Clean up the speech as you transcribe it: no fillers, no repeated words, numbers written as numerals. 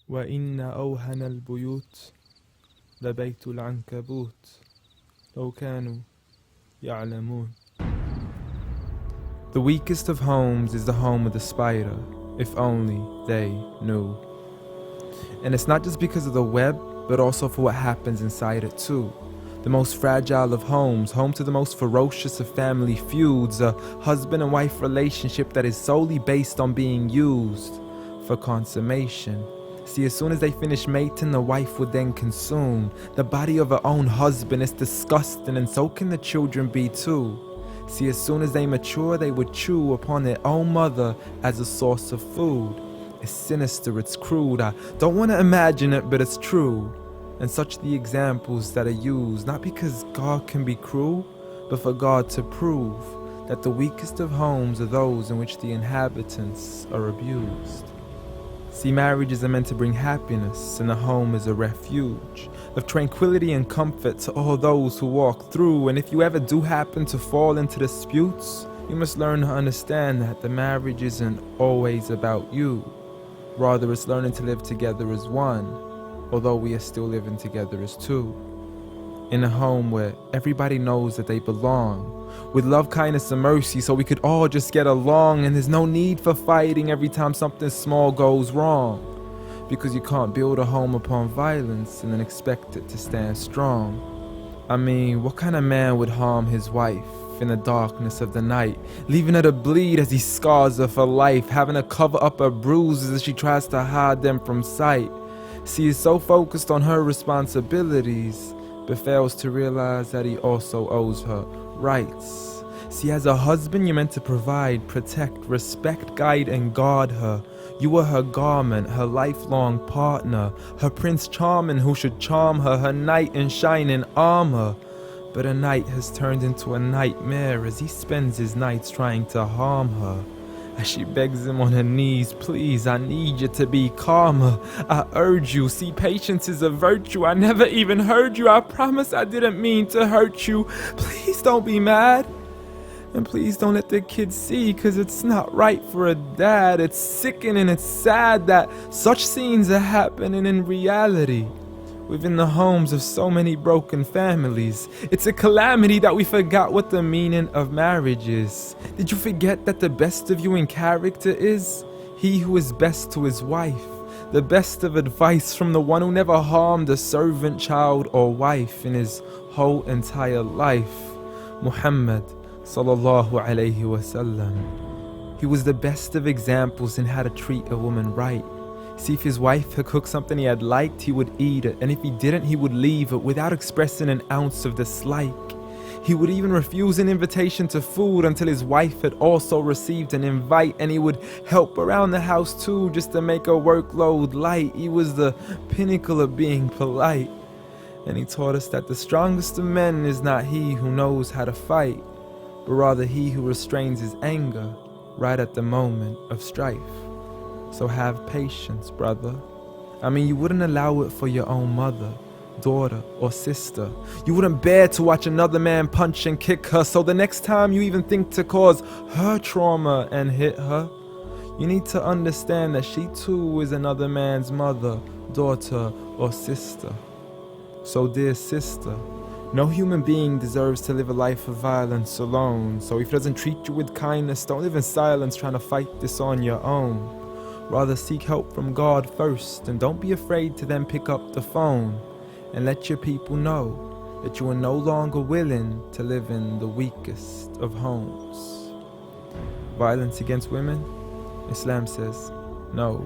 وإن أوهن البيوت لبيت العنكبوت لو كانوا يعلمون. The weakest of homes is the home of the spider, if only they knew. And it's not just because of the web, but also for what happens inside it too. The most fragile of homes, home to the most ferocious of family feuds, a husband and wife relationship that is solely based on being used for consummation. See, as soon as they finish mating, the wife would then consume the body of her own husband. It's disgusting, and so can the children be too. See, as soon as they mature, they would chew upon their own mother as a source of food. It's sinister, it's crude, I don't want to imagine it, but it's true. And such the examples that are used, not because God can be cruel, but for God to prove that the weakest of homes are those in which the inhabitants are abused. See, marriages are meant to bring happiness, and the home is a refuge of tranquility and comfort to all those who walk through. And if you ever do happen to fall into disputes, you must learn to understand that the marriage isn't always about you. Rather, it's learning to live together as one, although we are still living together as two. In a home where everybody knows that they belong, with love, kindness, and mercy, so we could all just get along, and there's no need for fighting every time something small goes wrong. Because you can't build a home upon violence and then expect it to stand strong. I mean, what kind of man would harm his wife in the darkness of the night, leaving her to bleed as he scars her for life, having to cover up her bruises as she tries to hide them from sight? See, he's so focused on her responsibilities, but fails to realize that he also owes her rights. See, as a husband, you're meant to provide, protect, respect, guide, and guard her. You are her garment, her lifelong partner, her prince charming who should charm her, her knight in shining armor. But a night has turned into a nightmare as he spends his nights trying to harm her. As she begs him on her knees, please, I need you to be calmer. I urge you, see, patience is a virtue. I never even heard you. I promise I didn't mean to hurt you. Please don't be mad. And please don't let the kids see, cause it's not right for a dad. It's sickening, it's sad that such scenes are happening in reality within the homes of so many broken families. It's a calamity that we forgot what the meaning of marriage is. Did you forget that the best of you in character is he who is best to his wife? The best of advice from the one who never harmed a servant, child, or wife in his whole entire life. Muhammad sallallahu alayhi wasallam. He was the best of examples in how to treat a woman right. See, if his wife had cooked something he had liked, he would eat it, and if he didn't, he would leave it without expressing an ounce of dislike. He would even refuse an invitation to food until his wife had also received an invite, and he would help around the house too, just to make her workload light. He was the pinnacle of being polite. And he taught us that the strongest of men is not he who knows how to fight, but rather he who restrains his anger right at the moment of strife. So have patience, brother. I mean, you wouldn't allow it for your own mother, daughter, or sister. You wouldn't bear to watch another man punch and kick her, so the next time you even think to cause her trauma and hit her, you need to understand that she too is another man's mother, daughter, or sister. So dear sister, no human being deserves to live a life of violence alone. So if he doesn't treat you with kindness, don't live in silence trying to fight this on your own. Rather seek help from God first, and don't be afraid to then pick up the phone and let your people know that you are no longer willing to live in the weakest of homes. Violence against women? Islam says no.